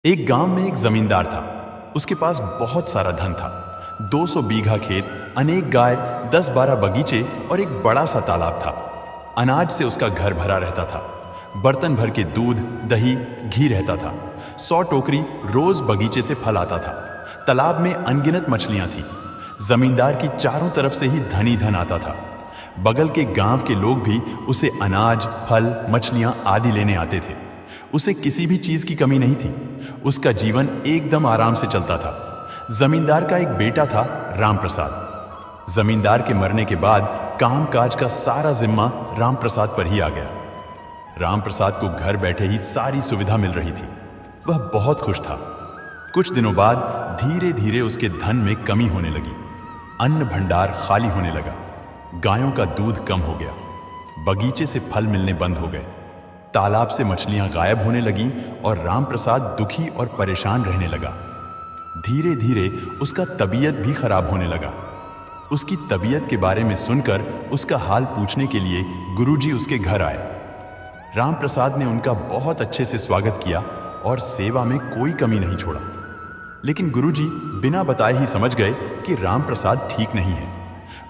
एक गांव में एक जमींदार था। उसके पास बहुत सारा धन था। 200 बीघा खेत, अनेक गाय, 10-12 बगीचे और एक बड़ा सा तालाब था। अनाज से उसका घर भरा रहता था। बर्तन भर के दूध, दही, घी रहता था। 100 टोकरी रोज बगीचे से फल आता था। तालाब में अनगिनत मछलियां थीं। जमींदार की चारों तरफ से ही धन ही धन आता था। बगल के गांव के लोग भी उसे अनाज, फल, मछलियां आदि लेने आते थे। उसे किसी भी चीज की कमी नहीं थी। उसका जीवन एकदम आराम से चलता था। जमींदार का एक बेटा था, राम प्रसाद। जमींदार के मरने के बाद काम काज का सारा जिम्मा राम प्रसाद पर ही आ गया। राम प्रसाद को घर बैठे ही सारी सुविधा मिल रही थी। वह बहुत खुश था। कुछ दिनों बाद धीरे धीरे उसके धन में कमी होने लगी। अन्न भंडार खाली होने लगा। गायों का दूध कम हो गया। बगीचे से फल मिलने बंद हो गए। तालाब से मछलियां गायब होने लगीं और राम प्रसाद दुखी और परेशान रहने लगा। धीरे धीरे उसका तबीयत भी खराब होने लगा। उसकी तबीयत के बारे में सुनकर उसका हाल पूछने के लिए गुरुजी उसके घर आए। राम प्रसाद ने उनका बहुत अच्छे से स्वागत किया और सेवा में कोई कमी नहीं छोड़ा। लेकिन गुरुजी बिना बताए ही समझ गए कि राम प्रसाद ठीक नहीं है।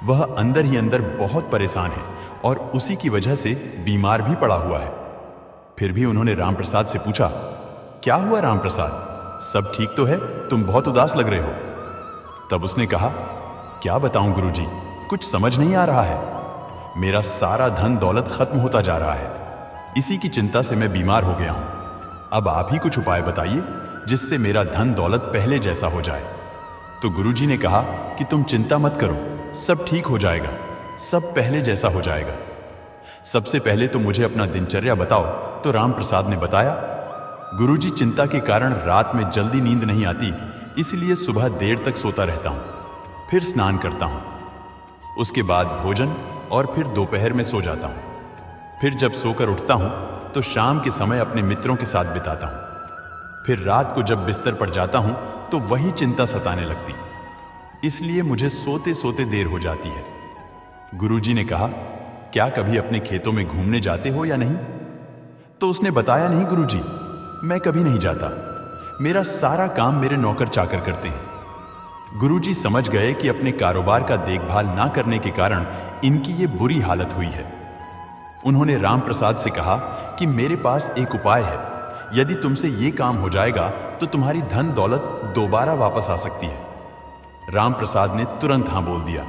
वह अंदर ही अंदर बहुत परेशान है और उसी की वजह से बीमार भी पड़ा हुआ है। फिर भी उन्होंने राम प्रसाद से पूछा, क्या हुआ राम प्रसाद, सब ठीक तो है? तुम बहुत उदास लग रहे हो। तब उसने कहा, क्या बताऊं गुरुजी, कुछ समझ नहीं आ रहा है। मेरा सारा धन दौलत खत्म होता जा रहा है। इसी की चिंता से मैं बीमार हो गया हूं। अब आप ही कुछ उपाय बताइए जिससे मेरा धन दौलत पहले जैसा हो जाए। तो गुरुजी ने कहा कि तुम चिंता मत करो, सब ठीक हो जाएगा, सब पहले जैसा हो जाएगा। सबसे पहले तो मुझे अपना दिनचर्या बताओ। तो राम प्रसाद ने बताया, गुरुजी चिंता के कारण रात में जल्दी नींद नहीं आती, इसलिए सुबह देर तक सोता रहता हूं। फिर स्नान करता हूं। उसके बाद भोजन और फिर दोपहर में सो जाता हूं। फिर जब सोकर उठता हूं तो शाम के समय अपने मित्रों के साथ बिताता हूं। फिर रात को जब बिस्तर पर जाता हूं तो वही चिंता सताने लगती, इसलिए मुझे सोते सोते देर हो जाती है। गुरुजी ने कहा, क्या कभी अपने खेतों में घूमने जाते हो या नहीं? तो उसने बताया, नहीं गुरुजी, मैं कभी नहीं जाता। मेरा सारा काम मेरे नौकर चाकर करते हैं। गुरुजी समझ गए कि अपने कारोबार का देखभाल ना करने के कारण इनकी ये बुरी हालत हुई है। उन्होंने राम प्रसाद से कहा कि मेरे पास एक उपाय है। यदि तुमसे ये काम हो जाएगा तो तुम्हारी धन दौलत दोबारा वापस आ सकती है। राम प्रसाद ने तुरंत हाँ बोल दिया।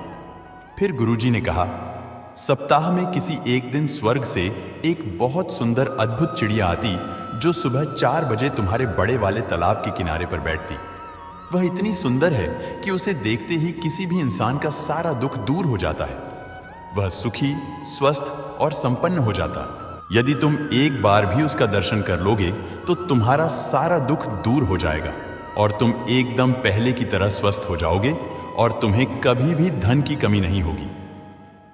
फिर गुरुजी ने कहा, सप्ताह में किसी एक दिन स्वर्ग से एक बहुत सुंदर अद्भुत चिड़िया आती जो सुबह 4 बजे तुम्हारे बड़े वाले तालाब के किनारे पर बैठती। वह इतनी सुंदर है कि उसे देखते ही किसी भी इंसान का सारा दुख दूर हो जाता है। वह सुखी, स्वस्थ और संपन्न हो जाता। यदि तुम एक बार भी उसका दर्शन कर लोगे तो तुम्हारा सारा दुख दूर हो जाएगा और तुम एकदम पहले की तरह स्वस्थ हो जाओगे और तुम्हें कभी भी धन की कमी नहीं होगी।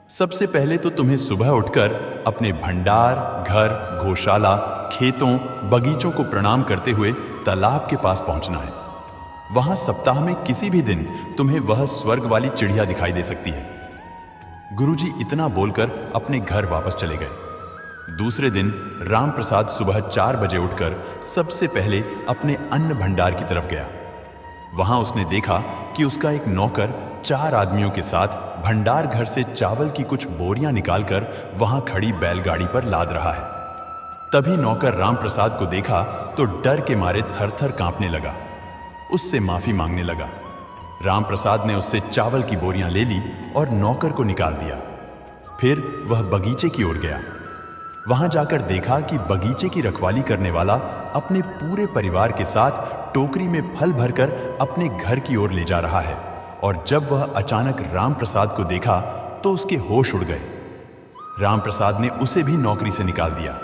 सबसे पहले तो तुम्हें सुबह उठकर अपने भंडार, घर, गौशाला, खेतों, बगीचों को प्रणाम करते हुए तालाब के पास पहुंचना है। वहां सप्ताह में किसी भी दिन तुम्हें वह स्वर्ग वाली चिड़िया दिखाई दे सकती है। गुरुजी इतना बोलकर अपने घर वापस चले गए। दूसरे दिन राम प्रसाद सुबह 4 बजे उठकर सबसे पहले अपने अन्न भंडार की तरफ गया। वहां उसने देखा कि उसका एक नौकर 4 आदमियों के साथ भंडार घर से चावल की कुछ बोरियां निकालकर वहां खड़ी बैलगाड़ी पर लाद रहा है। तभी नौकर राम प्रसाद को देखा तो डर के मारे थर-थर कांपने लगा। उससे माफी मांगने लगा। राम प्रसाद ने उससे चावल की बोरियां ले ली और नौकर को निकाल दिया। फिर वह बगीचे की ओर गया। वहां जाकर देखा कि बगीचे की रखवाली करने वाला अपने पूरे परिवार के साथ टोकरी में फल भरकर अपने घर की ओर ले जा रहा है। और जब वह अचानक राम प्रसाद को देखा तो उसके होश उड़ गए। राम प्रसाद ने उसे भी नौकरी से निकाल दिया।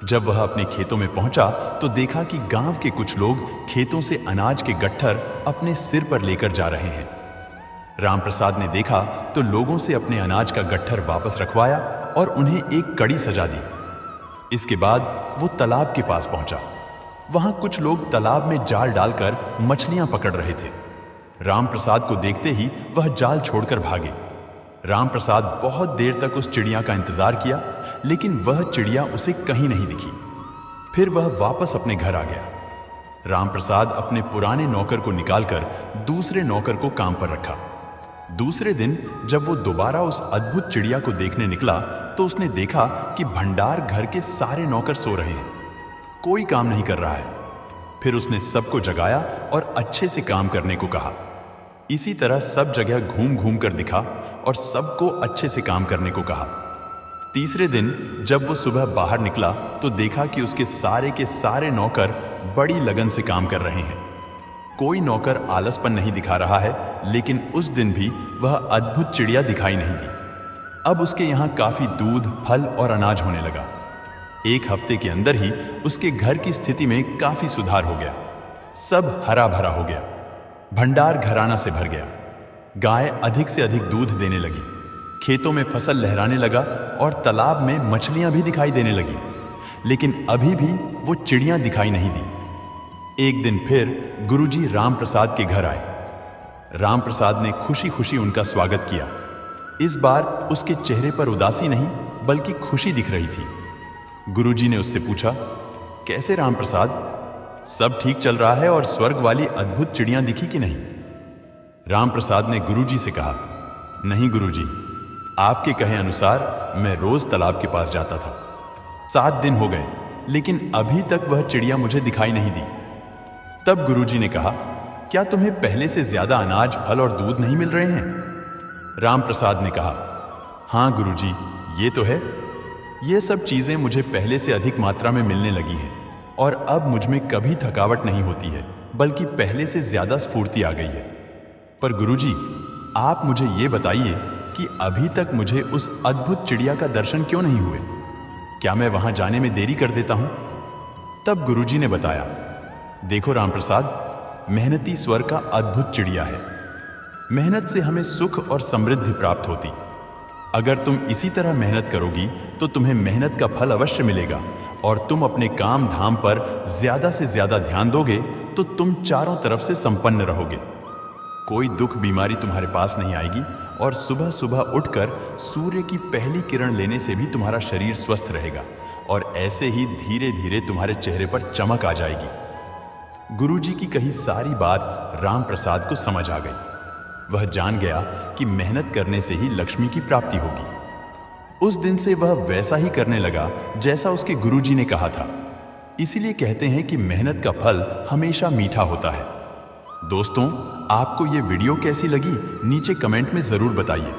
जब वह अपने खेतों में पहुंचा तो देखा कि गांव के कुछ लोग खेतों से अनाज के गट्ठर अपने सिर पर लेकर जा रहे हैं। राम प्रसाद ने देखा तो लोगों से अपने अनाज का गट्ठर वापस रखवाया और उन्हें एक कड़ी सजा दी। इसके बाद वो तालाब के पास पहुंचा। वहां कुछ लोग तालाब में जाल डालकर मछलियां पकड़ रहे थे। राम प्रसाद को देखते ही वह जाल छोड़कर भागे। राम प्रसाद बहुत देर तक उस चिड़िया का इंतजार किया, लेकिन वह चिड़िया उसे कहीं नहीं दिखी। फिर वह वापस अपने घर आ गया। रामप्रसाद अपने पुराने नौकर को निकालकर दूसरे नौकर को काम पर रखा। दूसरे दिन जब वो दोबारा उस अद्भुत चिड़िया को देखने निकला तो उसने देखा कि भंडार घर के सारे नौकर सो रहे हैं, कोई काम नहीं कर रहा है। फिर उसने सबको जगाया और अच्छे से काम करने को कहा। इसी तरह सब जगह घूम घूम कर दिखा और सबको अच्छे से काम करने को कहा। तीसरे दिन जब वो सुबह बाहर निकला तो देखा कि उसके सारे नौकर बड़ी लगन से काम कर रहे हैं। कोई नौकर आलसपन नहीं दिखा रहा है, लेकिन उस दिन भी वह अद्भुत चिड़िया दिखाई नहीं दी। अब उसके यहाँ काफी दूध, फल और अनाज होने लगा। एक हफ्ते के अंदर ही उसके घर की स्थिति में काफी सुधार हो गया। सब हरा भरा हो गया, भंडार घराना से भर गया, गाय अधिक से अधिक दूध देने लगी, खेतों में फसल लहराने लगा और तालाब में मछलियां भी दिखाई देने लगी। लेकिन अभी भी वो चिड़ियां दिखाई नहीं दी। एक दिन फिर गुरुजी रामप्रसाद के घर आए। रामप्रसाद ने खुशी खुशी उनका स्वागत किया। इस बार उसके चेहरे पर उदासी नहीं बल्कि खुशी दिख रही थी। गुरुजी ने उससे पूछा, कैसे रामप्रसाद, सब ठीक चल रहा है और स्वर्ग वाली अद्भुत चिड़ियां दिखी कि नहीं? रामप्रसाद ने गुरुजी से कहा, नहीं गुरुजी, आपके कहे अनुसार मैं रोज तालाब के पास जाता था। 7 दिन हो गए लेकिन अभी तक वह चिड़िया मुझे दिखाई नहीं दी। तब गुरुजी ने कहा, क्या तुम्हें पहले से ज्यादा अनाज, फल और दूध नहीं मिल रहे हैं? रामप्रसाद ने कहा, हाँ गुरुजी, ये तो है। ये सब चीजें मुझे पहले से अधिक मात्रा में मिलने लगी हैं और अब मुझ में कभी थकावट नहीं होती है, बल्कि पहले से ज्यादा स्फूर्ति आ गई है। पर गुरुजी, आप मुझे ये बताइए कि अभी तक मुझे उस अद्भुत चिड़िया का दर्शन क्यों नहीं हुए? क्या मैं वहां जाने में देरी कर देता हूं? तब गुरुजी ने बताया, देखो रामप्रसाद, मेहनती स्वर का अद्भुत चिड़िया है। मेहनत से हमें सुख और समृद्धि प्राप्त होती। अगर तुम इसी तरह मेहनत करोगी तो तुम्हें मेहनत का फल अवश्य मिलेगा और तुम अपने काम धाम पर ज्यादा से ज्यादा ध्यान दोगे तो तुम चारों तरफ से संपन्न रहोगे। कोई दुख, बीमारी तुम्हारे पास नहीं आएगी और सुबह सुबह उठकर सूर्य की पहली किरण लेने से भी तुम्हारा शरीर स्वस्थ रहेगा और ऐसे ही धीरे धीरे तुम्हारे चेहरे पर चमक आ जाएगी। गुरुजी की कही सारी बात रामप्रसाद को समझ आ गई। वह जान गया कि मेहनत करने से ही लक्ष्मी की प्राप्ति होगी। उस दिन से वह वैसा ही करने लगा जैसा उसके गुरुजी ने कहा था। इसीलिए कहते हैं कि मेहनत का फल हमेशा मीठा होता है। दोस्तों, आपको ये वीडियो कैसी लगी नीचे कमेंट में जरूर बताइए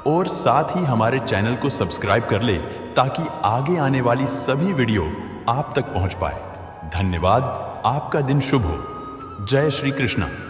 और साथ ही हमारे चैनल को सब्सक्राइब कर ले ताकि आगे आने वाली सभी वीडियो आप तक पहुंच पाए। धन्यवाद। आपका दिन शुभ हो। जय श्री कृष्ण।